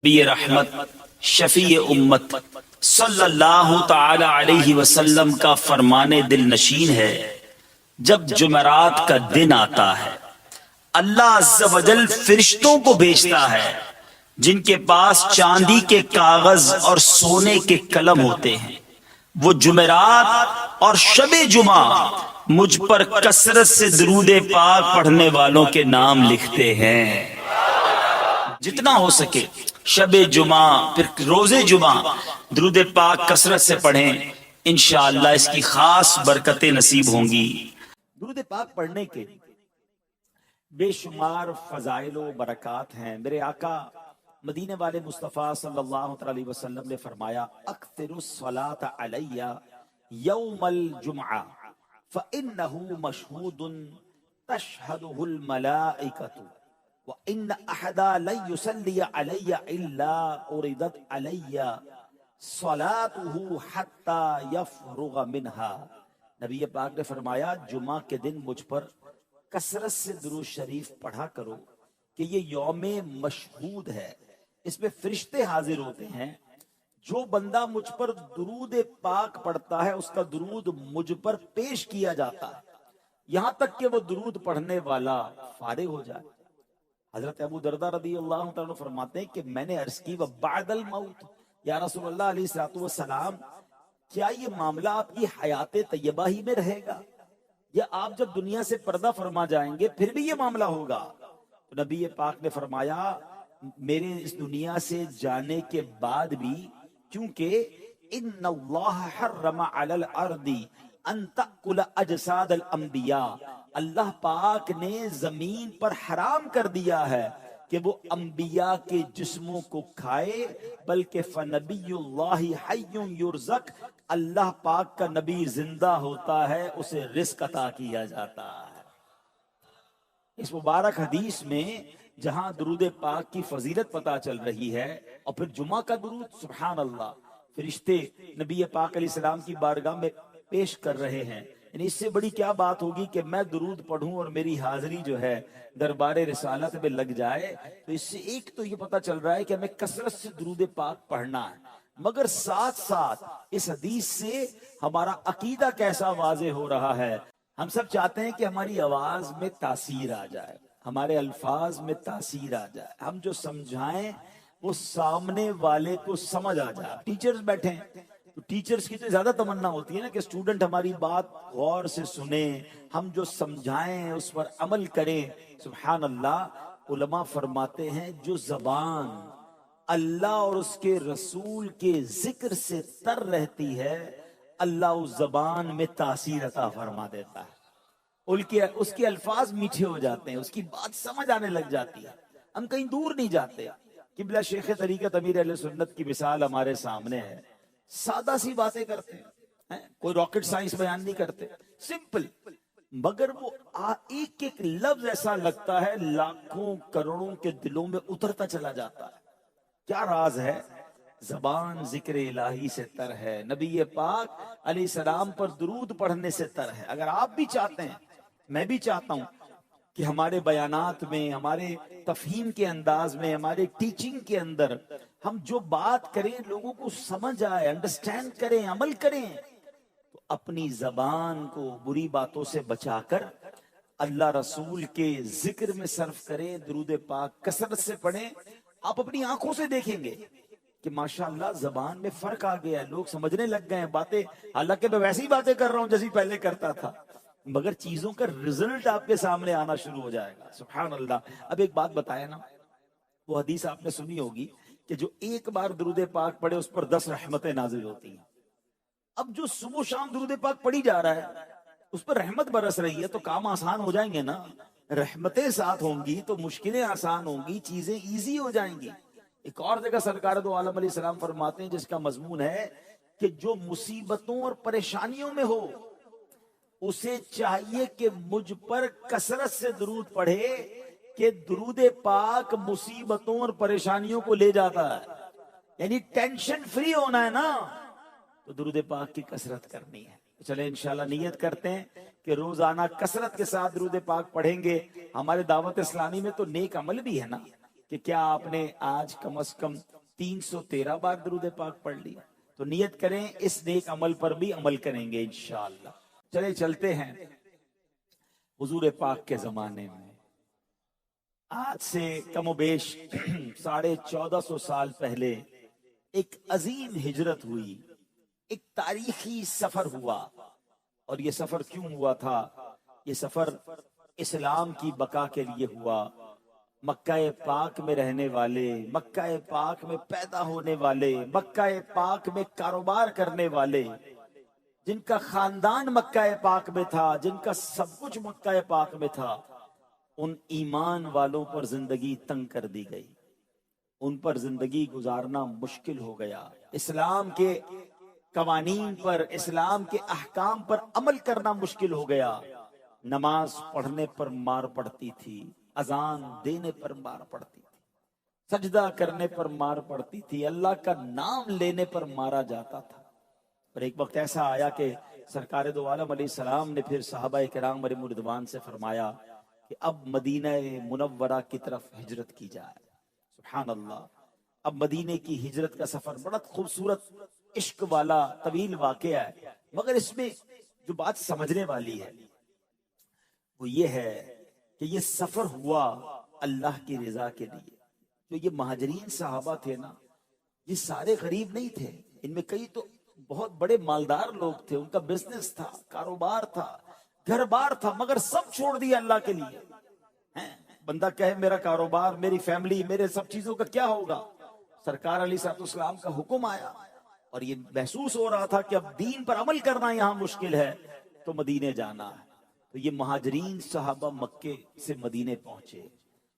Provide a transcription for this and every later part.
نبی رحمت شفیع امت صلی اللہ تعالی علیہ وسلم کا فرمان دل نشین ہے۔ جب جمعرات کا دن آتا ہے اللہ عز و جل فرشتوں کو بھیجتا ہے جن کے پاس چاندی کے کاغذ اور سونے کے قلم ہوتے ہیں۔ وہ جمعرات اور شب جمعہ مجھ پر کثرت سے درود پاک پڑھنے والوں کے نام لکھتے ہیں۔ جتنا ہو سکے شب جمعہ پھر روز جمعہ درود پاک کثرت سے پڑھیں، انشاءاللہ اس کی خاص برکتیں نصیب ہوں گی۔ درود پاک پڑھنے کے بے شمار فضائل و برکات ہیں۔ میرے آقا مدینے والے مصطفیٰ صلی اللہ علیہ وسلم نے فرمایا اکثر الصلاۃ علی یوم الجمعہ فإنہ مشہود تشہدہ الملائکۃ وَإِنَّ أَحَدًا لَن يُصَلِّيَ عَلَيَّ إِلَّا أُرِدَتْ عَلَيَّ صَلَاتُهُ حَتَّى يَفْرُغَ مِنْهَا۔ نبی پاک نے فرمایا جمعہ کے دن مجھ پر کثرت سے درود شریف پڑھا کرو کہ یہ یوم مشہود ہے، اس میں فرشتے حاضر ہوتے ہیں۔ جو بندہ مجھ پر درود پاک پڑھتا ہے اس کا درود مجھ پر پیش کیا جاتا ہے یہاں تک کہ وہ درود پڑھنے والا فارغ ہو جائے۔ حضرت ابو دردہ رضی اللہ عنہ فرماتے ہیں کہ میں نے عرض کی وبعد الموت، یا رسول اللہ علیہ الصلوۃ والسلام کیا یہ معاملہ آپ کی حیات طیبہ ہی میں رہے گا یا آپ جب دنیا سے پردہ فرما جائیں گے پھر بھی یہ معاملہ ہوگا؟ تو نبی پاک نے فرمایا میرے اس دنیا سے جانے کے بعد بھی، کیونکہ ان اللہ حرم علی الارض ان تأکل اجساد الانبیاء، اللہ پاک نے زمین پر حرام کر دیا ہے کہ وہ انبیاء کے جسموں کو کھائے، بلکہ فنبی اللہ حی یرزق، اللہ پاک کا نبی زندہ ہوتا ہے اسے رزق عطا کیا جاتا ہے۔ اس مبارک حدیث میں جہاں درود پاک کی فضیلت پتہ چل رہی ہے اور پھر جمعہ کا درود، سبحان اللہ، فرشتے نبی پاک علیہ السلام کی بارگاہ میں پیش کر رہے ہیں، یعنی اس سے بڑی کیا بات ہوگی کہ میں درود پڑھوں اور میری حاضری جو ہے دربار رسالت میں لگ جائے۔ تو اس سے ایک تو یہ پتہ چل رہا ہے کہ ہمیں کثرت سے درود پاک پڑھنا ہے، مگر ساتھ ساتھ اس حدیث سے ہمارا عقیدہ کیسا واضح ہو رہا ہے۔ ہم سب چاہتے ہیں کہ ہماری آواز میں تاثیر آ جائے، ہمارے الفاظ میں تاثیر آ جائے، ہم جو سمجھائیں وہ سامنے والے کو سمجھ آ جائے۔ ٹیچرز بیٹھے ہیں تو ٹیچرز کی تو زیادہ تمنا ہوتی ہے نا کہ اسٹوڈنٹ ہماری بات غور سے سنیں، ہم جو سمجھائیں اس پر عمل کریں۔ سبحان اللہ، علماء فرماتے ہیں جو زبان اللہ اور اس کے رسول کے ذکر سے تر رہتی ہے اللہ اس زبان میں تاثیر عطا فرما دیتا ہے، اس کے الفاظ میٹھے ہو جاتے ہیں، اس کی بات سمجھ آنے لگ جاتی ہے۔ ہم کہیں دور نہیں جاتے، قبلہ شیخ طریقت امیر اہل سنت کی مثال ہمارے سامنے ہے، سادہ سی باتیں کرتے ہیں، کوئی راکٹ سائنس بیان نہیں کرتے، سمپل، مگر وہ ایک ایک لفظ ایسا لگتا ہے لاکھوں کروڑوں کے دلوں میں اترتا چلا جاتا ہے۔ کیا راز ہے؟ زبان ذکر الہی سے تر ہے، نبی پاک علیہ السلام پر درود پڑھنے سے تر ہے۔ اگر آپ بھی چاہتے ہیں، میں بھی چاہتا ہوں کہ ہمارے بیانات میں، ہمارے تفہیم کے انداز میں، ہمارے ٹیچنگ کے اندر ہم جو بات کریں لوگوں کو سمجھ آئے، انڈرسٹینڈ کریں، عمل کریں، تو اپنی زبان کو بری باتوں سے بچا کر اللہ رسول کے ذکر میں صرف کریں، درود پاک کثرت سے پڑھیں۔ آپ اپنی آنکھوں سے دیکھیں گے کہ ماشاءاللہ زبان میں فرق آ گیا ہے، لوگ سمجھنے لگ گئے ہیں باتیں، حالانکہ میں ویسی باتیں کر رہا ہوں جیسی پہلے کرتا تھا، مگر چیزوں کا رزلٹ آپ کے سامنے آنا شروع ہو جائے گا۔ سبحان اللہ۔ اب ایک بات بتایا نا، وہ حدیث آپ نے سنی ہوگی کہ جو ایک بار درود پاک پڑھے اس پر 10 رحمتیں نازل ہوتی ہیں۔ اب جو صبح و شام درود پاک پڑھی جا رہا ہے اس پر رحمت برس رہی ہے تو کام آسان ہو جائیں گے نا، رحمتیں ساتھ ہوں گی تو مشکلیں آسان ہوں گی، چیزیں ایزی ہو جائیں گی۔ ایک اور جگہ سرکار دو عالم علیہ السلام فرماتے ہیں جس کا مضمون ہے کہ جو مصیبتوں اور پریشانیوں میں ہو اسے چاہیے کہ مجھ پر کثرت سے درود پڑھے کہ درود پاک مصیبتوں اور پریشانیوں کو لے جاتا ہے، یعنی ٹینشن فری ہونا ہے نا تو درود پاک کی کثرت کرنی ہے۔ چلیں انشاءاللہ نیت کرتے ہیں کہ روزانہ کثرت کے ساتھ درود پاک پڑھیں گے۔ ہمارے دعوت اسلامی میں تو نیک عمل بھی ہے نا، کہ کیا آپ نے آج کم از کم 313 بار درود پاک پڑھ لیا؟ تو نیت کریں اس نیک عمل پر بھی عمل کریں گے انشاءاللہ۔ چلے چلتے ہیں حضور پاک کے زمانے میں، آج سے کم و بیش 1450 سال پہلے ایک عظیم ہجرت ہوئی، ایک تاریخی سفر ہوا۔ اور یہ سفر کیوں ہوا تھا؟ یہ سفر اسلام کی بقا کے لیے ہوا۔ مکہ پاک میں رہنے والے، مکہ پاک میں پیدا ہونے والے، مکہ پاک میں کاروبار کرنے والے، جن کا خاندان مکہ پاک میں تھا، جن کا سب کچھ مکہ پاک میں تھا، ان ایمان والوں پر زندگی تنگ کر دی گئی، ان پر زندگی گزارنا مشکل ہو گیا۔ اسلام کے قوانین پر، اسلام کے احکام پر عمل کرنا مشکل ہو گیا۔ نماز پڑھنے پر مار پڑتی تھی، اذان دینے پر مار پڑتی تھی، سجدہ کرنے پر مار پڑتی تھی، اللہ کا نام لینے پر مارا جاتا تھا۔ اور ایک وقت ایسا آیا کہ سرکار دو عالم علیہ السلام نے پھر صحابہ کرام علیہم رضوان سے فرمایا کہ اب مدینہ منورہ کی طرف ہجرت کی جائے۔ سبحان اللہ، اب مدینے کی ہجرت کا سفر بڑا خوبصورت، عشق والا، طویل واقعہ ہے، مگر اس میں جو بات سمجھنے والی ہے وہ یہ ہے کہ یہ سفر ہوا اللہ کی رضا کے لیے۔ جو یہ مہاجرین صحابہ تھے نا، یہ سارے غریب نہیں تھے، ان میں کئی تو بہت بڑے مالدار لوگ تھے، ان کا بزنس تھا، کاروبار تھا، گھر بار تھا، مگر سب چھوڑ دیا اللہ کے لیے۔ بندہ کہے میرا کاروبار، میری فیملی، میرے سب چیزوں کا کیا ہوگا؟ سرکار علیہ السلام کا حکم آیا اور یہ محسوس ہو رہا تھا کہ اب دین پر عمل کرنا یہاں مشکل ہے، تو مدینے جانا ہے۔ تو یہ مہاجرین صحابہ مکے سے مدینے پہنچے۔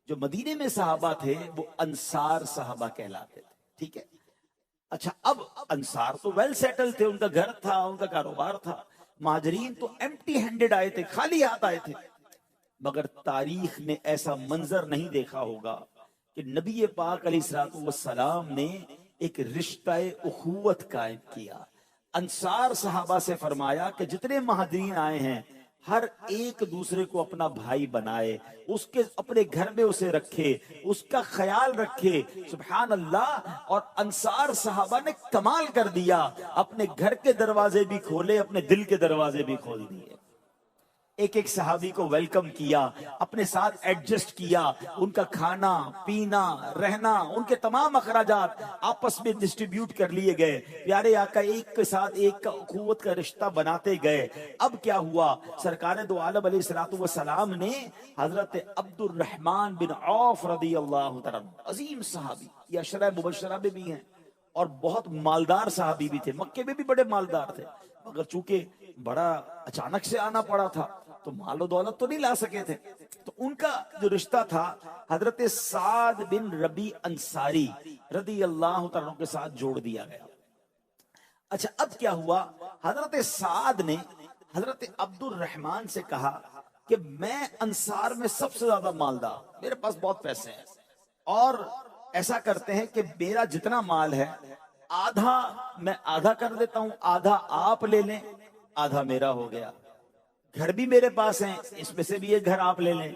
جو مدینے میں صحابہ تھے وہ انصار صحابہ کہلاتے تھے، ٹھیک ہے؟ اچھا، اب انصار تو ویل سیٹل تھے، ان کا گھر تھا، ان کا کاروبار تھا۔ مہاجرین تو ایمٹی ہینڈڈ آئے تھے، خالی ہاتھ آئے تھے۔ مگر تاریخ نے ایسا منظر نہیں دیکھا ہوگا کہ نبی پاک علیہ السلام نے ایک رشتہ اخوت قائم کیا۔ انصار صحابہ سے فرمایا کہ جتنے مہاجرین آئے ہیں ہر ایک دوسرے کو اپنا بھائی بنائے، اس کے اپنے گھر میں اسے رکھے، اس کا خیال رکھے۔ سبحان اللہ! اور انصار صحابہ نے کمال کر دیا، اپنے گھر کے دروازے بھی کھولے، اپنے دل کے دروازے بھی کھول دیے۔ ایک ایک صحابی کو ویلکم کیا، اپنے ساتھ ایڈجسٹ کیا، ان کا کھانا پینا رہنا، ان کے تمام اخراجات آپس میں ڈسٹریبیوٹ کر لیے گئے۔ پیارے آقا ایک کے ساتھ ایک کا اخوت کا رشتہ بناتے گئے۔ اب کیا ہوا؟ سرکار دو عالم علیہ السلام نے حضرت عبد الرحمن بن عوف رضی اللہ تعالیٰ، عظیم صحابی، یہ عشرہ مبشرہ میں بھی ہیں اور بہت مالدار صحابی بھی تھے، مکے میں بھی بڑے مالدار تھے، مگر چونکہ بڑا اچانک سے آنا پڑا تھا تو مال و دولت تو نہیں لا سکے تھے، تو ان کا جو رشتہ تھا حضرت سعد بن ربی انصاری رضی اللہ تعالیٰ کے ساتھ جوڑ دیا گیا۔ اچھا، اب کیا ہوا؟ حضرت سعد نے حضرت عبد الرحمن سے کہا کہ میں انصار میں سب سے زیادہ مالدار، میرے پاس بہت پیسے ہیں، اور ایسا کرتے ہیں کہ میرا جتنا مال ہے آدھا میں آدھا کر دیتا ہوں، آدھا آپ لے لیں، آدھا میرا ہو گیا۔ گھر بھی میرے پاس ہیں، اس میں سے بھی ایک گھر آپ لے لیں،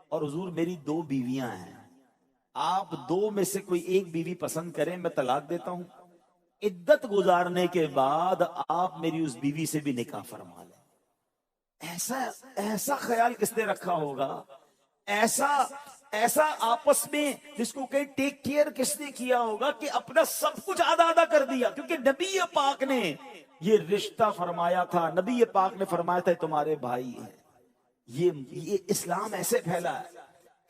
اور حضور میری 2 بیویاں ہیں، آپ 2 میں سے کوئی ایک بیوی پسند کریں، میں طلاق دیتا ہوں، عدت گزارنے کے بعد آپ میری اس بیوی سے بھی نکاح فرما لیں۔ ایسا خیال کس نے رکھا ہوگا؟ ایسا آپس میں جس کو کہ ٹیک کیئر کس نے کیا ہوگا کہ اپنا سب کچھ آدھا آدھا کر دیا؟ کیونکہ نبی پاک نے یہ رشتہ فرمایا تھا، نبی پاک نے فرمایا تھا تمہارے بھائی ہیں۔ یہ اسلام ایسے پھیلا ہے،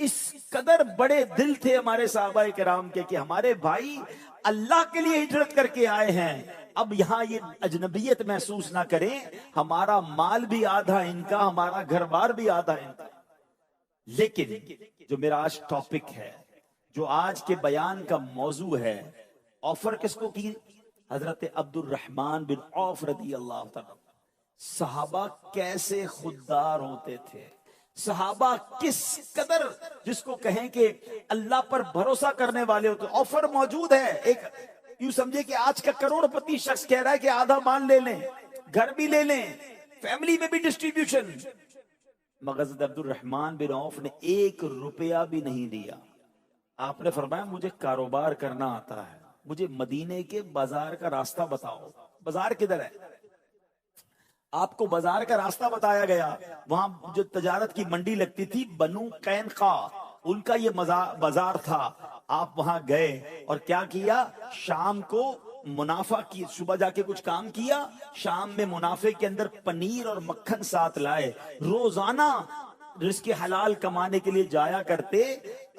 اس قدر بڑے دل تھے ہمارے صحابہ کرام کے کہ ہمارے بھائی اللہ کے لیے ہجرت کر کے آئے ہیں، اب یہاں یہ اجنبیت محسوس نہ کریں، ہمارا مال بھی آدھا ان کا، ہمارا گھر بار بھی آدھا ان کا۔ لیکن جو میرا آج ٹاپک ہے، جو آج کے بیان کا موضوع ہے، آفر کس کو کی؟ حضرت عبد الرحمن بن عوف رضی اللہ تعالیٰ۔ صحابہ کیسے خوددار ہوتے تھے، صحابہ کس قدر جس کو کہیں کہ اللہ پر بھروسہ کرنے والے ہوتے۔ آفر موجود ہے، ایک یوں سمجھے کہ آج کا کروڑ پتی شخص کہہ رہا ہے کہ آدھا مان لے لیں، گھر بھی لے لیں، فیملی میں بھی آپ نے فرمایا مجھے کاروبار کرنا آتا ہے، مجھے مدینے کے بازار کا راستہ بتاؤ۔ بازار کدھر ہے؟ آپ کو بازار کا راستہ بتایا گیا۔ وہاں جو تجارت کی منڈی لگتی تھی بنو قینقاع، ان کا یہ بازار تھا۔ آپ وہاں گئے اور کیا کیا؟ شام کو منافع کی، صبح جا کے کچھ کام کیا، شام میں منافع کے اندر پنیر اور مکھن ساتھ لائے۔ روزانہ رزق حلال کمانے کے لیے جایا کرتے۔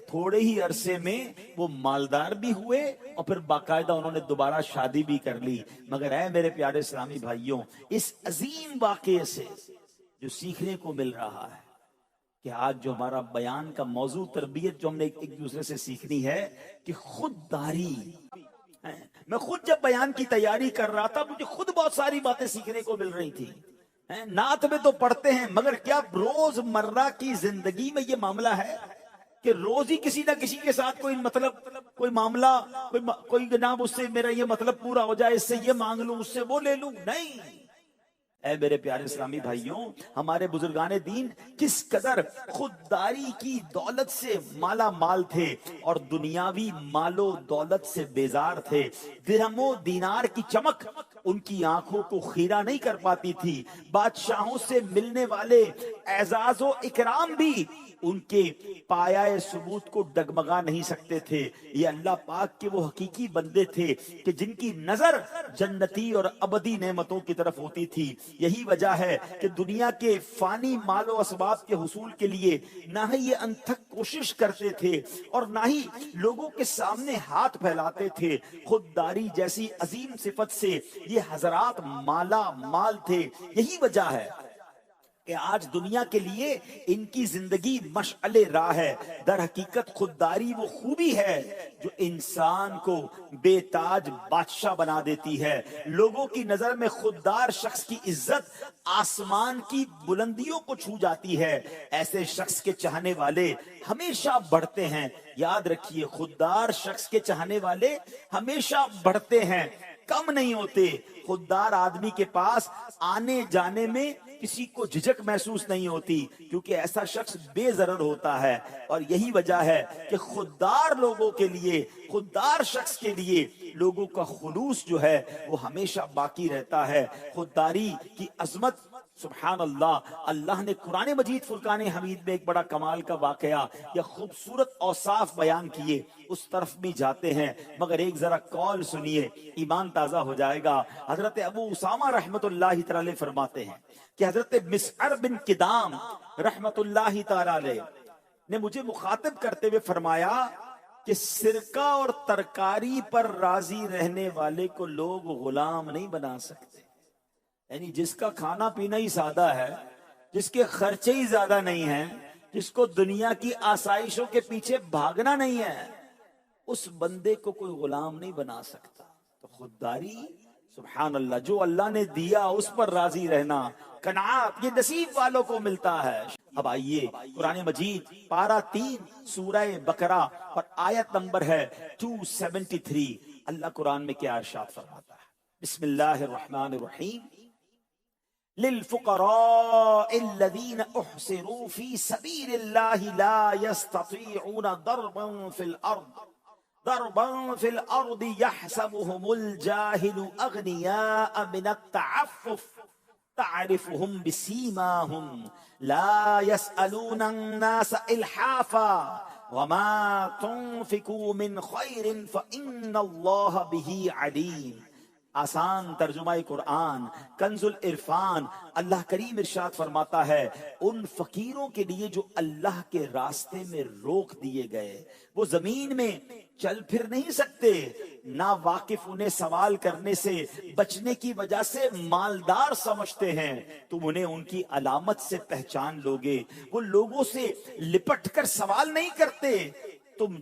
تھوڑے ہی عرصے میں وہ مالدار بھی ہوئے اور پھر باقاعدہ انہوں نے دوبارہ شادی بھی کر لی۔ مگر اے میرے پیارے اسلامی بھائیوں، اس عظیم واقعے سے جو سیکھنے کو مل رہا ہے کہ آج جو ہمارا بیان کا موضوع تربیت جو ہم نے ایک دوسرے سے سیکھنی ہے کہ خودداری۔ میں خود جب بیان کی تیاری کر رہا تھا مجھے خود بہت ساری باتیں سیکھنے کو مل رہی تھی۔ نعت میں تو پڑھتے ہیں مگر کیا روز مرہ کی زندگی میں یہ معاملہ ہے کہ روز ہی کسی نہ کسی کے ساتھ کوئی مطلب، کوئی معاملہ، کوئی جناب اس سے میرا یہ مطلب پورا ہو جائے، اس سے یہ مانگ لوں، اس سے وہ لے لوں؟ نہیں۔ اے میرے پیارے اسلامی بھائیوں، ہمارے بزرگان دین کس قدر خودداری کی دولت سے مالا مال تھے اور دنیاوی مال و دولت سے بیزار تھے۔ درہم و دینار کی چمک ان کی آنکھوں کو خیرہ نہیں کر پاتی تھی۔ بادشاہوں سے ملنے والے اعزاز و اکرام بھی ان کے پایہ ثبوت کو ڈگمگا نہیں سکتے تھے۔ یہ اللہ پاک کے وہ حقیقی بندے تھے کہ جن کی نظر جنتی اور ابدی نعمتوں کی طرف ہوتی تھی۔ یہی وجہ ہے کہ دنیا کے فانی مال و اسباب کے حصول کے لیے نہ ہی یہ انتھک کوشش کرتے تھے اور نہ ہی لوگوں کے سامنے ہاتھ پھیلاتے تھے۔ خودداری جیسی عظیم صفت سے یہ حضرات مالا مال تھے۔ یہی وجہ ہے کہ آج دنیا کے لیے ان کی زندگی مشعل راہ ہے۔ در حقیقت خودداری وہ خوبی ہے جو انسان کو بے تاج بادشاہ بنا دیتی ہے۔ لوگوں کی نظر میں خوددار شخص کی عزت آسمان کی بلندیوں کو چھو جاتی ہے۔ ایسے شخص کے چاہنے والے ہمیشہ بڑھتے ہیں۔ یاد رکھیے، خوددار شخص کے چاہنے والے ہمیشہ بڑھتے ہیں، کم نہیں ہوتے۔ خوددار آدمی کے پاس آنے جانے میں کسی کو جھجک محسوس نہیں ہوتی کیونکہ ایسا شخص بے ضرر ہوتا ہے۔ اور یہی وجہ ہے کہ خوددار لوگوں کے لیے، خوددار شخص کے لیے لوگوں کا خلوص جو ہے وہ ہمیشہ باقی رہتا ہے۔ خودداری کی عظمت سبحان اللہ، اللہ نے قرآن مجید فرقان حمید میں ایک بڑا کمال کا واقعہ یا خوبصورت اوصاف بیان کیے، اس طرف بھی جاتے ہیں مگر ایک ذرا قول سنیے، ایمان تازہ ہو جائے گا۔ حضرت ابو اسامہ رحمت اللہ تعالی فرماتے ہیں کہ حضرت مسعر بن کدام رحمت اللہ تعالی نے مجھے مخاطب کرتے ہوئے فرمایا کہ سرکہ اور ترکاری پر راضی رہنے والے کو لوگ غلام نہیں بنا سکتے۔ یعنی جس کا کھانا پینا ہی سادہ ہے، جس کے خرچے ہی زیادہ نہیں ہیں، جس کو دنیا کی آسائشوں کے پیچھے بھاگنا نہیں ہے، اس بندے کو کوئی غلام نہیں بنا سکتا۔ تو خودداری سبحان اللہ، جو اللہ نے دیا اس پر راضی رہنا، قناعت، یہ نصیب والوں کو ملتا ہے۔ اب آئیے قرآن مجید پارہ 3 سورہ بقرہ اور آیت نمبر ہے 273، اللہ قرآن میں کیا ارشاد فرماتا ہے؟ بسم اللہ الرحمن الرحیم، للفقراء الذين احصروا في سبيل الله لا يستطيعون ضربا في الارض يحسبهم الجاهل اغنياء من التعفف تعرفهم بسيماهم لا يسألون الناس الحافا وما تنفقوا من خير فإن الله به عليم۔ آسان ترجمہ قرآن کنز العرفان، اللہ کریم ارشاد فرماتا ہے ان فقیروں کے لیے جو اللہ کے راستے میں روک دیے گئے، وہ زمین میں چل پھر نہیں سکتے، نہ واقف انہیں سوال کرنے سے بچنے کی وجہ سے مالدار سمجھتے ہیں، تم انہیں ان کی علامت سے پہچان لوگے، وہ لوگوں سے لپٹ کر سوال نہیں کرتے، تم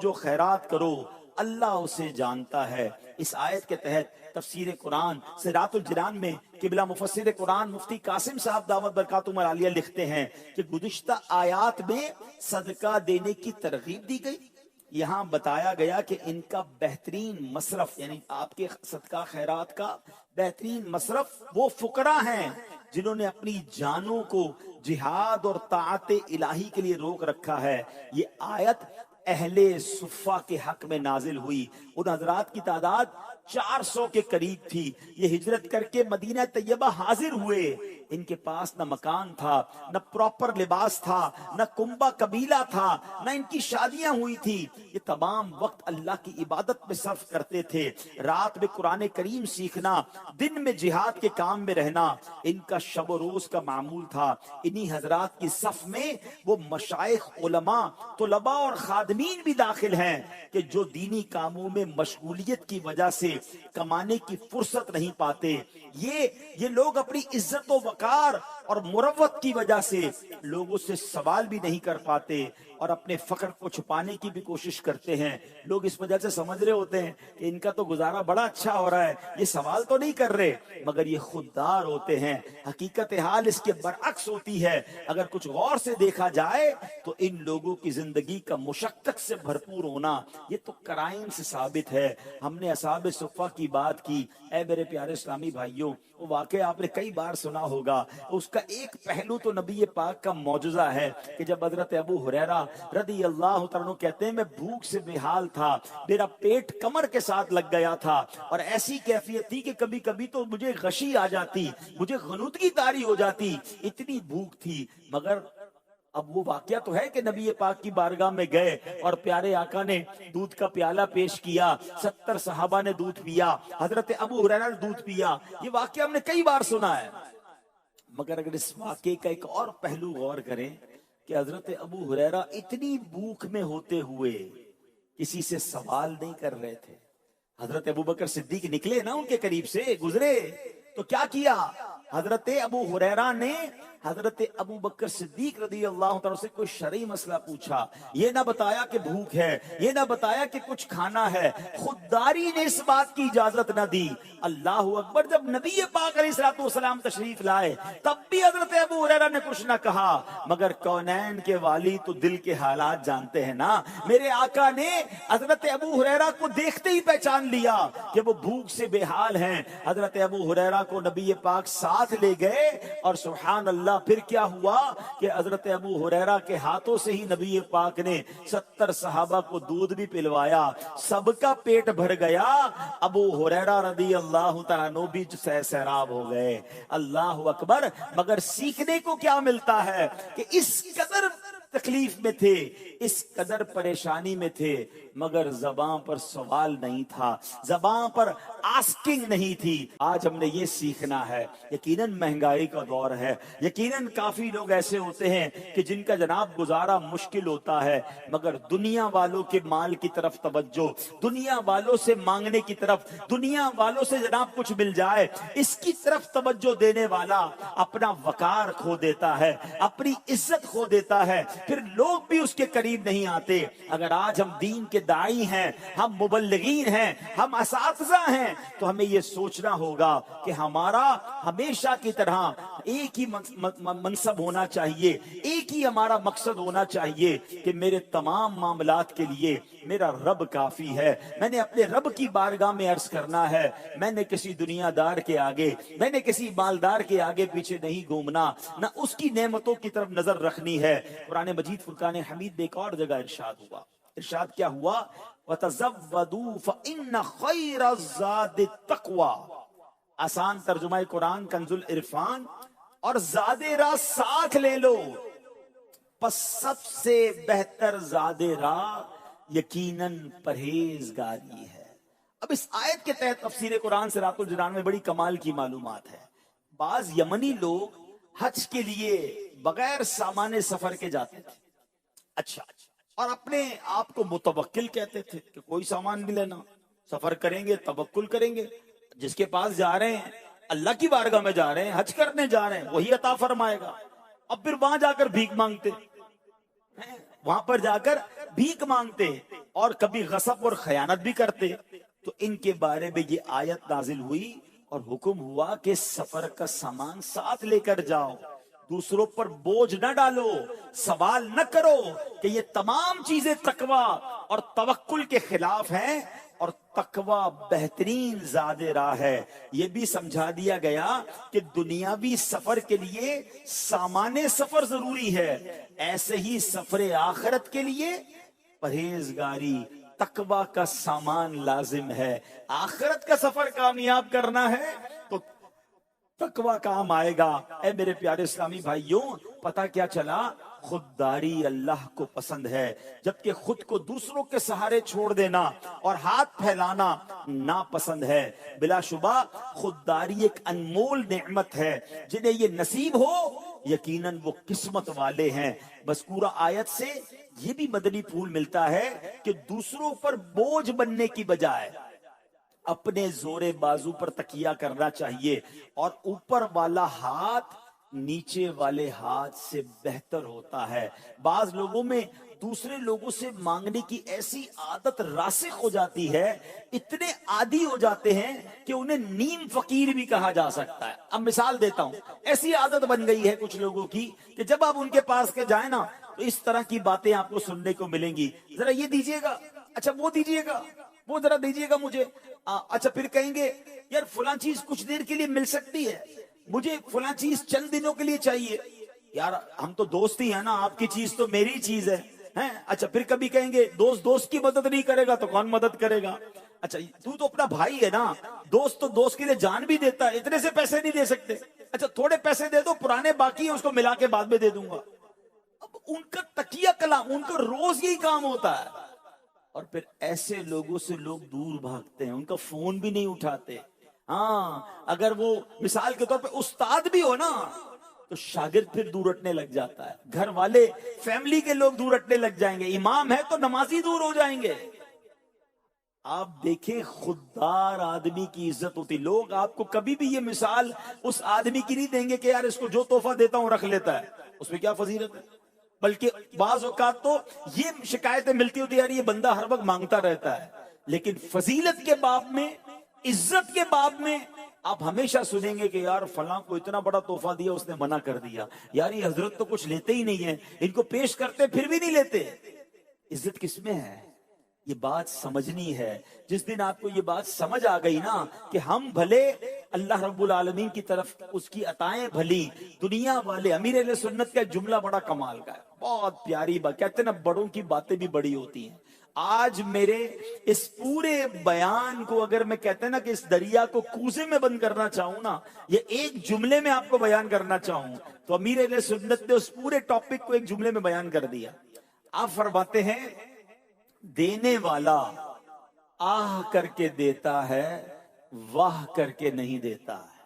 جو خیرات کرو اللہ اسے جانتا ہے۔ اس آیت کے تحت تفسیر قرآن صراط الجنان میں قبلہ مفسر قرآن مفتی قاسم صاحب دامت برکاتہم العالیہ لکھتے ہیں کہ گزشتہ آیات میں صدقہ دینے کی ترغیب دی گئی، یہاں بتایا گیا کہ ان کا بہترین مصرف، یعنی آپ کے صدقہ خیرات کا بہترین مصرف وہ فقراء ہیں جنہوں نے اپنی جانوں کو جہاد اور طاعت الہی کے لیے روک رکھا ہے۔ یہ آیت اہل صفہ کے حق میں نازل ہوئی. ان حضرات کی تعداد 400 کے قریب تھی. یہ ہجرت کر کے مدینہ طیبہ حاضر ہوئے. ان کے پاس نہ مکان تھا، نہ پراپر لباس تھا، نہ کنبہ قبیلہ تھا، نہ ان کی شادیاں ہوئی تھی. یہ تمام وقت اللہ کی عبادت میں صرف کرتے تھے. رات میں قرآن کریم سیکھنا، دن میں جہاد کے کام میں رہنا ان کا شب و روز کا معمول تھا. انہی حضرات کی صف میں وہ مشائخ، علماء، طلباء اور خادمین بھی داخل ہیں کہ جو دینی کاموں میں مشغولیت کی وجہ سے کمانے کی فرصت نہیں پاتے. یہ لوگ اپنی عزت و وقار اور مروت کی وجہ سے لوگوں سے سوال بھی نہیں کر پاتے اور اپنے فقر کو چھپانے کی بھی کوشش کرتے ہیں. لوگ اس وجہ سے سمجھ رہے ہوتے ہیں کہ ان کا تو گزارا بڑا اچھا ہو رہا ہے، یہ سوال تو نہیں کر رہے، مگر یہ خوددار ہوتے ہیں. حقیقت حال اس کے برعکس ہوتی ہے. اگر کچھ غور سے دیکھا جائے تو ان لوگوں کی زندگی کا مشقت سے بھرپور ہونا یہ تو کرائم سے ثابت ہے. ہم نے اصحاب صفہ کی بات کی. اے میرے پیارے اسلامی بھائیوں، وہ واقعہ آپ نے کئی بار سنا ہوگا. اس کا ایک پہلو تو نبی پاک کا معجزہ ہے کہ جب حضرت ابو ہریرہ رضی اللہ تعالیٰ عنہ کہتے ہیں میں بھوک سے بے حال تھا، میرا پیٹ کمر کے ساتھ لگ گیا تھا اور ایسی کیفیت تھی کہ کبھی کبھی تو مجھے غشی آ جاتی، مجھے غنودگی طاری ہو جاتی، اتنی بھوک تھی. مگر اب وہ واقعہ تو ہے کہ نبی پاک کی بارگاہ میں گئے اور پیارے آقا نے دودھ کا پیالہ پیش کیا، 70 صحابہ نے دودھ پیا، حضرت ابو ہریرہ نے دودھ پیا. یہ واقعہ ہم نے کئی بار سنا ہے. مگر اگر اس واقعے کا ایک اور پہلو غور کریں کہ حضرت ابو ہریرہ اتنی بھوک میں ہوتے ہوئے کسی سے سوال نہیں کر رہے تھے. حضرت ابو بکر صدیق نکلے نا ان کے قریب سے گزرے تو کیا کیا؟ حضرت ابو ہریرہ نے حضرت ابو بکر صدیق رضی اللہ تعالیٰ سے کوئی شرعی مسئلہ پوچھا. یہ نہ بتایا کہ بھوک ہے، یہ نہ بتایا کہ کچھ کھانا ہے. خودداری نے اس بات کی اجازت نہ دی. اللہ اکبر. جب نبی پاک علیہ الصلوۃ والسلام تشریف لائے تب بھی حضرت ابو ہریرہ نے کچھ نہ کہا. مگر کونین کے والی تو دل کے حالات جانتے ہیں نا. میرے آقا نے حضرت ابو ہریرہ کو دیکھتے ہی پہچان لیا کہ وہ بھوک سے بے حال ہیں. حضرت ابو ہریرہ کو نبی پاک ساتھ لے گئے اور سبحان اللہ پھر کیا ہوا کہ حضرت ابو ہریرہ کے ہاتھوں سے ہی نبی پاک نے 70 صحابہ کو دودھ بھی پلوایا. سب کا پیٹ بھر گیا. ابو ہریرہ رضی اللہ تعالیٰ عنہ بھی سیراب ہو گئے. اللہ اکبر. مگر سیکھنے کو کیا ملتا ہے کہ اس قدر تکلیف میں تھے، اس قدر پریشانی میں تھے، مگر زبان پر سوال نہیں تھا، زبان پر آسکنگ نہیں تھی. آج ہم نے یہ سیکھنا ہے. یقیناً مہنگائی کا دور ہے، یقیناً کافی لوگ ایسے ہوتے ہیں کہ جن کا جناب گزارا مشکل ہوتا ہے، مگر دنیا والوں کے مال کی طرف توجہ، دنیا والوں سے مانگنے کی طرف، دنیا والوں سے جناب کچھ مل جائے اس کی طرف توجہ دینے والا اپنا وقار کھو دیتا ہے، اپنی عزت کھو دیتا ہے، پھر لوگ بھی اس کے قریب نہیں آتے. اگر آج ہم دین کے داعی ہیں، ہم مبلغین ہیں، ہم اساتذہ ہیں، تو ہمیں یہ سوچنا ہوگا کہ ہمارا ہمیشہ کی طرح ایک ہی منصب ہونا چاہیے، ایک ہی ہمارا مقصد ہونا چاہیے کہ میرے تمام معاملات کے لیے میرا رب کافی ہے. میں نے اپنے رب کی بارگاہ میں عرض کرنا ہے. میں نے کسی دنیا دار کے آگے، میں نے کسی مالدار کے آگے پیچھے نہیں گھومنا، نہ اس کی نعمتوں کی طرف نظر رکھنی ہے. قرآن مجید فرقان حمید میں ایک اور جگہ ارشاد ہوا. ارشاد کیا ہوا؟ وَتَزَوَّدُوا فَإِنَّ خَيْرَ الزَّادِ التَّقْوَى. آسان ترجمہ قرآن کنز العرفان. اور زاد راہ ساتھ لے لو، پس سب سے بہتر زاد راہ یقیناً پرہیزگاری ہے. اب اس آیت کے تحت تفسیر قرآن صراط الجنان میں بڑی کمال کی معلومات ہے. بعض یمنی لوگ حج کے لیے بغیر سامان سفر کے جاتے تھے. اچھا، اور اپنے آپ کو متوکل کہتے تھے کہ کوئی سامان نہیں لینا، سفر کریں گے، توکل کریں گے، جس کے پاس جا رہے ہیں اللہ کی بارگاہ میں جا رہے ہیں، حج کرنے جا رہے ہیں، وہی عطا فرمائے گا. اب پھر وہاں جا کر بھیک مانگتے، وہاں پر جا کر بھیک مانگتے اور کبھی غصب اور خیانت بھی کرتے. تو ان کے بارے میں یہ آیت نازل ہوئی اور حکم ہوا کہ سفر کا سامان ساتھ لے کر جاؤ، دوسروں پر بوجھ نہ ڈالو، سوال نہ کرو کہ یہ تمام چیزیں تقوی اور توکل کے خلاف ہیں، اور تقوی بہترین زاد راہ ہے. یہ بھی سمجھا دیا گیا کہ دنیاوی سفر کے لیے سامان سفر ضروری ہے، ایسے ہی سفر آخرت کے لیے پرہیزگاری تقوی کا سامان لازم ہے. آخرت کا سفر کامیاب کرنا ہے تو تقوی کام آئے گا. اے میرے پیارے اسلامی بھائیوں، پتہ کیا چلا؟ خودداری اللہ کو پسند ہے، جبکہ خود کو دوسروں کے سہارے چھوڑ دینا اور ہاتھ پھیلانا ناپسند ہے. بلا شبہ خودداری ایک انمول نعمت ہے. جنہیں یہ نصیب ہو یقیناً وہ قسمت والے ہیں. مذکورہ آیت سے یہ بھی مدنی پھول ملتا ہے کہ دوسروں پر بوجھ بننے کی بجائے اپنے زور بازو پر تکیہ کرنا چاہیے، اور اوپر والا ہاتھ نیچے والے ہاتھ سے بہتر ہوتا ہے. بعض لوگوں میں دوسرے لوگوں سے مانگنے کی ایسی عادت راسخ ہو جاتی ہے، اتنے عادی ہو جاتے ہیں کہ انہیں نیم فقیر بھی کہا جا سکتا ہے. اب مثال دیتا ہوں، ایسی عادت بن گئی ہے کچھ لوگوں کی کہ جب آپ ان کے پاس کے جائیں نا تو اس طرح کی باتیں آپ کو سننے کو ملیں گی. ذرا یہ دیجئے گا، اچھا وہ دیجئے گا، وہ ذرا دیجئے گا مجھے. اچھا پھر کہیں گے یار فلاں چیز کچھ دیر کے لیے مل سکتی ہے، مجھے فلاں چیز چند دنوں کے لیے چاہیے. یار ہم تو دوست ہی ہیں نا، آپ کی چیز تو میری چیز ہے. اچھا پھر کبھی کہیں گے دوست کی مدد نہیں کرے گا تو کون مدد کرے گا؟ اچھا تو اپنا بھائی ہے نا، دوست تو دوست کے لیے جان بھی دیتا ہے، اتنے سے پیسے نہیں دے سکتے. اچھا تھوڑے پیسے دے دو، پرانے باقی ہیں اس کو ملا کے بعد میں دے دوں گا. اب ان کا تکیہ کلام، ان کا روز یہی کام ہوتا ہے. اور پھر ایسے لوگوں سے لوگ دور بھاگتے ہیں، ان کا فون بھی نہیں اٹھاتے. ہاں اگر وہ مثال کے طور پہ استاد بھی ہو نا تو شاگرد پھر دور ہٹنے لگ جاتا ہے، گھر والے فیملی کے لوگ دور ہٹنے لگ جائیں گے، امام ہے تو نمازی دور ہو جائیں گے. آپ دیکھیں خوددار آدمی کی عزت ہوتی. لوگ آپ کو کبھی بھی یہ مثال اس آدمی کی نہیں دیں گے کہ یار اس کو جو تحفہ دیتا ہوں رکھ لیتا ہے، اس میں کیا فضیلت ہے. بلکہ بعض اوقات تو یہ شکایتیں ملتی ہوتی یار یہ بندہ ہر وقت مانگتا رہتا ہے. لیکن فضیلت کے باب میں، عزت کے باب میں آپ ہمیشہ سنیں گے کہ یار فلاں کو اتنا بڑا تحفہ دیا اس نے منع کر دیا. یار یہ حضرت تو کچھ لیتے ہی نہیں ہیں، ان کو پیش کرتے پھر بھی نہیں لیتے. عزت کس میں ہے؟ یہ بات سمجھنی ہے. جس دن آپ کو یہ بات سمجھ آ گئی نا کہ ہم بھلے اللہ رب العالمین کی طرف اس کی عطائیں بھلی، دنیا والے. امیر اہل سنت کا جملہ بڑا کمال کا ہے، بہت پیاری بات. کہتے ہیں نا بڑوں کی باتیں بھی بڑی ہوتی ہیں. آج میرے اس پورے بیان کو اگر میں کہتے ہیں نا کہ اس دریا کو کوزے میں بند کرنا چاہوں نا، یہ ایک جملے میں آپ کو بیان کرنا چاہوں تو امیر اہل سنت نے اس پورے ٹاپک کو ایک جملے میں بیان کر دیا. آپ فرماتے ہیں دینے والا آہ کر کے دیتا ہے، واہ کر کے نہیں دیتا ہے.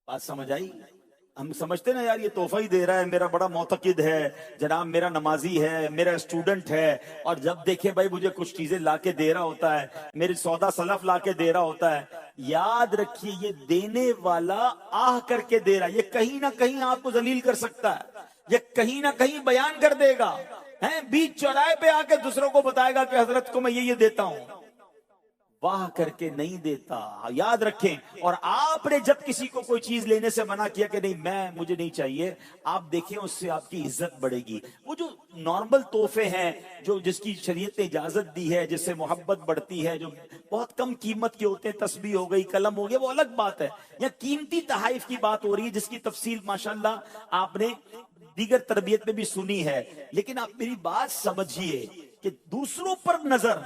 بات سمجھ آئی؟ ہم سمجھتے نا یار یہ تحفہ ہی دے رہا ہے، میرا بڑا معتقد ہے جناب، میرا نمازی ہے، میرا اسٹوڈنٹ ہے، اور جب دیکھے بھائی مجھے کچھ چیزیں لا کے دے رہا ہوتا ہے، میری سودا سلف لا کے دے رہا ہوتا ہے. یاد رکھیے یہ دینے والا آہ کر کے دے رہا ہے، یہ کہیں نہ کہیں آپ کو ذلیل کر سکتا ہے، یہ کہیں نہ کہیں بیان کر دے گا. بیچ چوراہے پہ آ کے دوسروں کو بتائے گا کہ حضرت کو میں یہ دیتا ہوں. واہ کر کے نہیں دیتا. یاد رکھیں. اور آپ نے جب کسی کو کوئی چیز لینے سے منع کیا کہ نہیں مجھے نہیں چاہیے، آپ دیکھیں اس سے آپ کی عزت بڑھے گی. وہ جو نارمل تحفے ہیں جو جس کی شریعت نے اجازت دی ہے، جس سے محبت بڑھتی ہے، جو بہت کم قیمت کے ہوتے ہیں، تسبیح ہو گئی، قلم ہو گیا، وہ الگ بات ہے. یا قیمتی تحائف کی بات ہو رہی ہے جس کی تفصیل ماشاءاللہ آپ نے دیگر تربیت میں بھی سنی ہے. لیکن آپ میری بات سمجھیے کہ دوسروں پر نظر،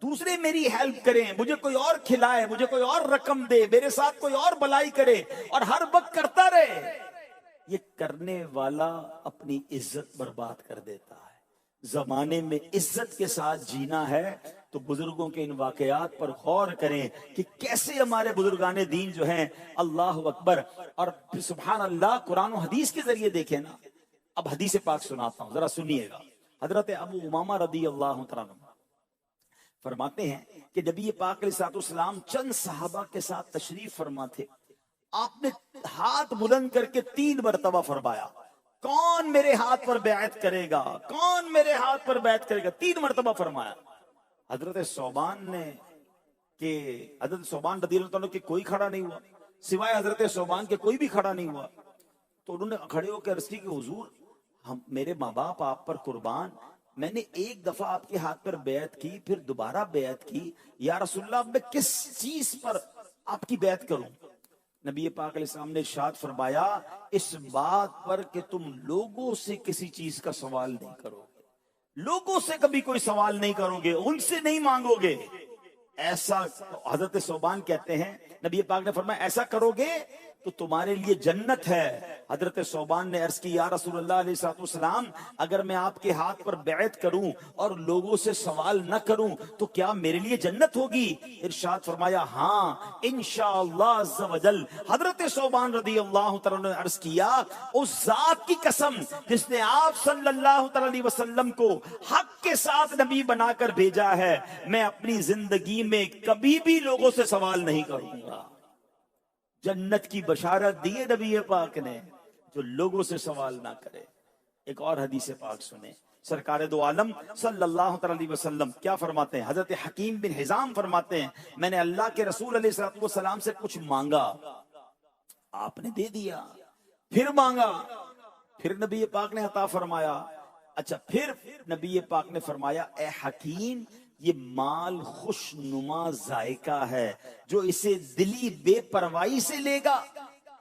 دوسرے میری ہیلپ کریں، مجھے کوئی اور کھلائے، مجھے کوئی اور رقم دے، میرے ساتھ کوئی اور بلائی کرے اور ہر وقت کرتا رہے، یہ کرنے والا اپنی عزت برباد کر دیتا ہے. زمانے میں عزت کے ساتھ جینا ہے تو بزرگوں کے ان واقعات پر غور کریں کہ کیسے ہمارے بزرگان دین جو ہیں، اللہ اکبر. اور سبحان اللہ قرآن و حدیث کے ذریعے دیکھیں نا. اب حدیث پاک سناتا ہوں، ذرا سنیے گا. حضرت ابو امامہ رضی اللہ تعالیٰ عنہ فرماتے ہیں کہ نبی پاک علیہ السلام چند صحابہ کے ساتھ تشریف فرما تھے. آپ نے ہاتھ بلند کر کے 3 مرتبہ فرمایا کون میرے ہاتھ پر بیعت کرے گا، کون میرے ہاتھ پر بیعت کرے گا. 3 مرتبہ فرمایا. حضرت ثوبان رضی اللہ عنہ کے کوئی کھڑا نہیں ہوا، سوائے حضرت ثوبان کے کوئی بھی کھڑا نہیں ہوا. تو انہوں نے کھڑے ہو کے عرض کی کہ حضور میرے ماں باپ آپ پر قربان، میں نے ایک دفعہ آپ کے ہاتھ پر بیعت کی، پھر دوبارہ بیعت کی، یا رسول اللہ میں کس چیز پر آپ کی بیعت کروں؟ نبی پاک علیہ السلام نے ارشاد فرمایا اس بات پر کہ تم لوگوں سے کسی چیز کا سوال نہیں کرو. لوگوں سے کبھی کوئی سوال نہیں کرو گے، ان سے نہیں مانگو گے۔ ایسا حضرت ثوبان کہتے ہیں نبی پاک نے فرمایا ایسا کرو گے تو تمہارے لیے جنت ہے۔ حضرت ثوبان نے عرض کی یا رسول اللہ علیہ الصلوۃ والسلام، اگر میں آپ کے ہاتھ پر بیعت کروں اور لوگوں سے سوال نہ کروں تو کیا میرے لیے جنت ہوگی؟ ارشاد فرمایا ہاں انشاءاللہ عز و جل۔ حضرت ثوبان رضی اللہ تعالیٰ نے عرض کیا اس ذات کی قسم جس نے آپ صلی اللہ تعالیٰ علیہ وسلم کو حق کے ساتھ نبی بنا کر بھیجا ہے، میں اپنی زندگی میں کبھی بھی لوگوں سے سوال نہیں کروں گا۔ جنت کی بشارت دی ہے نبی پاک نے، جو لوگوں سے سوال نہ کرے۔ ایک اور حدیث پاک سنیں، سرکار دو عالم صلی اللہ علیہ وسلم کیا فرماتے ہیں؟ حضرت حکیم بن حزام فرماتے ہیں میں نے اللہ کے رسول علیہ السلام سے کچھ مانگا، آپ نے دے دیا، پھر مانگا، پھر نبی پاک نے عطا فرمایا۔ اچھا پھر نبی پاک نے فرمایا اے حکیم یہ مال خوش نما ذائقہ ہے، جو اسے دلی بے پرواہی سے لے گا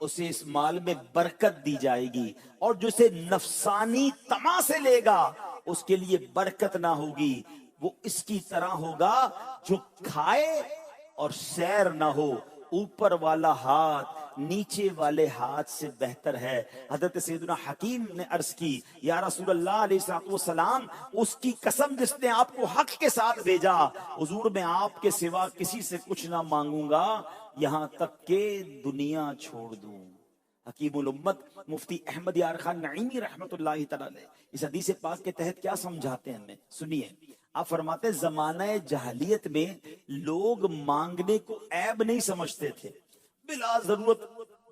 اسے اس مال میں برکت دی جائے گی، اور جو اسے نفسانی طمع سے لے گا اس کے لیے برکت نہ ہوگی۔ وہ اس کی طرح ہوگا جو کھائے اور سیر نہ ہو۔ اوپر والا ہاتھ نیچے والے ہاتھ سے بہتر ہے۔ حضرت سیدنا حکیم نے عرض کی یا رسول اللہ علیہ السلام اس کی قسم جس نے آپ کو حق کے ساتھ بھیجا، حضور میں آپ کے سوا کسی سے کچھ نہ مانگوں گا یہاں تک کہ دنیا چھوڑ دوں۔ حکیم الامت مفتی احمد یار خان نعیمی رحمت اللہ تعالی علیہ اس حدیث پاک کے تحت کیا سمجھاتے ہیں ہمیں، سنیے۔ آپ فرماتے زمانہ جاہلیت میں لوگ مانگنے کو عیب نہیں سمجھتے تھے، بلا ضرورت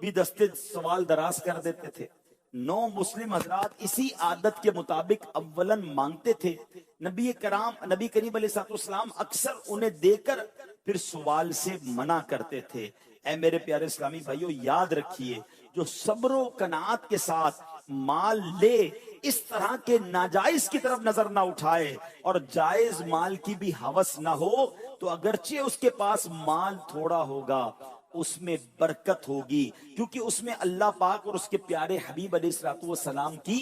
بھی دستے سوال دراز کر دیتے تھے۔ نو مسلم حضرات اسی عادت کے مطابق اولاً مانگتے تھے۔ نبی کریم علیہ السلام اکثر انہیں دے کر پھر سوال سے منع کرتے تھے۔ اے میرے پیارے اسلامی بھائیو یاد رکھیے جو صبر و قناعت کے ساتھ مال لے اس طرح کے ناجائز کی طرف نظر نہ اٹھائے اور جائز مال کی بھی ہوس نہ ہو تو اگرچہ اس کے پاس مال تھوڑا ہوگا اس میں برکت ہوگی، کیونکہ اس میں اللہ پاک اور اس کے پیارے حبیب علیہ السلام کی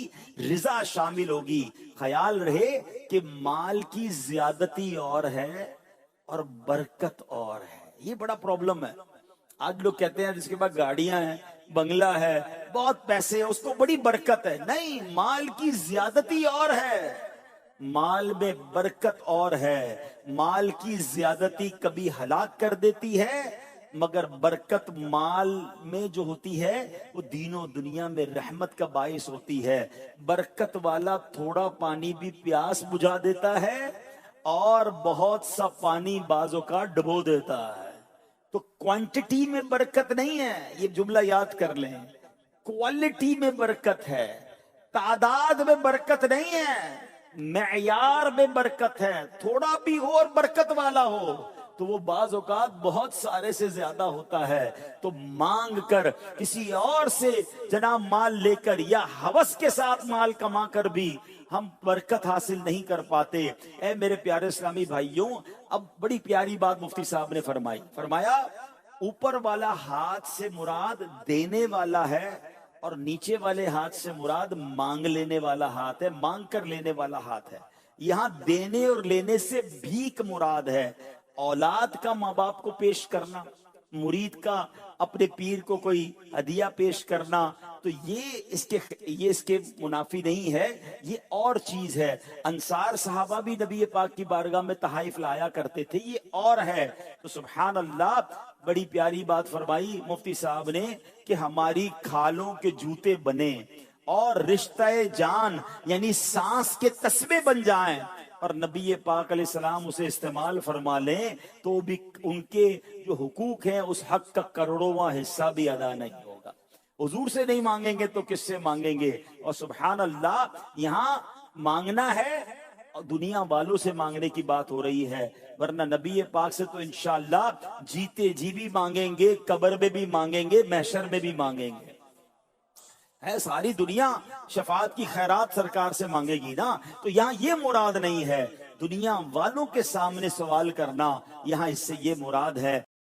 رضا شامل ہوگی۔ خیال رہے کہ مال کی زیادتی اور ہے اور برکت اور ہے، یہ بڑا پرابلم ہے۔ آج لوگ کہتے ہیں جس کے پاس گاڑیاں ہیں، بنگلہ ہے، بہت پیسے ہیں، اس کو بڑی برکت ہے۔ نہیں، مال کی زیادتی اور ہے، مال میں برکت اور ہے۔ مال کی زیادتی کبھی ہلاک کر دیتی ہے، مگر برکت مال میں جو ہوتی ہے وہ دین و دنیا میں رحمت کا باعث ہوتی ہے۔ برکت والا تھوڑا پانی بھی پیاس بجھا دیتا ہے اور بہت سا پانی بعضوں کا ڈبو دیتا ہے۔ تو کوانٹٹی میں برکت نہیں ہے، یہ جملہ یاد کر لیں، کوالٹی میں برکت ہے، تعداد میں برکت نہیں ہے، معیار میں برکت ہے۔ تھوڑا بھی ہو اور برکت والا ہو تو وہ بعض اوقات بہت سارے سے زیادہ ہوتا ہے۔ تو مانگ کر کسی اور سے جناب مال لے کر یا ہوس کے ساتھ مال کما کر بھی ہم برکت حاصل نہیں کر پاتے۔ اے میرے پیارے اسلامی بھائیوں، اب بڑی پیاری بات مفتی صاحب نے فرمایا اوپر والا ہاتھ سے مراد دینے والا ہے اور نیچے والے ہاتھ سے مراد مانگ لینے والا ہاتھ ہے، مانگ کر لینے والا ہاتھ ہے۔ یہاں دینے اور لینے سے بھیک مراد ہے۔ اولاد کا ماں باپ کو پیش کرنا، مرید کا اپنے پیر کو کوئی ہدیہ پیش کرنا، تو یہ اس کے منافی نہیں ہے، یہ اور چیز ہے۔ انصار صحابہ بھی نبی پاک کی بارگاہ میں تحائف لایا کرتے تھے، یہ اور ہے۔ تو سبحان اللہ، بڑی پیاری بات فرمائی مفتی صاحب نے کہ ہماری کھالوں کے جوتے بنے اور رشتہ جان یعنی سانس کے تسبے بن جائیں اور نبی پاک علیہ السلام اسے استعمال فرما لیں تو بھی ان کے جو حقوق ہیں اس حق کا کروڑواں حصہ بھی ادا نہیں ہوگا۔ حضور سے نہیں مانگیں گے تو کس سے مانگیں گے؟ اور سبحان اللہ، یہاں مانگنا ہے اور دنیا والوں سے مانگنے کی بات ہو رہی ہے، ورنہ نبی پاک سے تو انشاءاللہ جیتے جی بھی مانگیں گے، قبر میں بھی مانگیں گے، محشر میں بھی مانگیں گے۔ ہے ساری دنیا شفاعت کی خیرات سرکار سے مانگے گی نا، تو یہاں یہ مراد نہیں ہے دنیا والوں کے سامنے سوال کرنا، یہاں اس سے یہ مراد ہے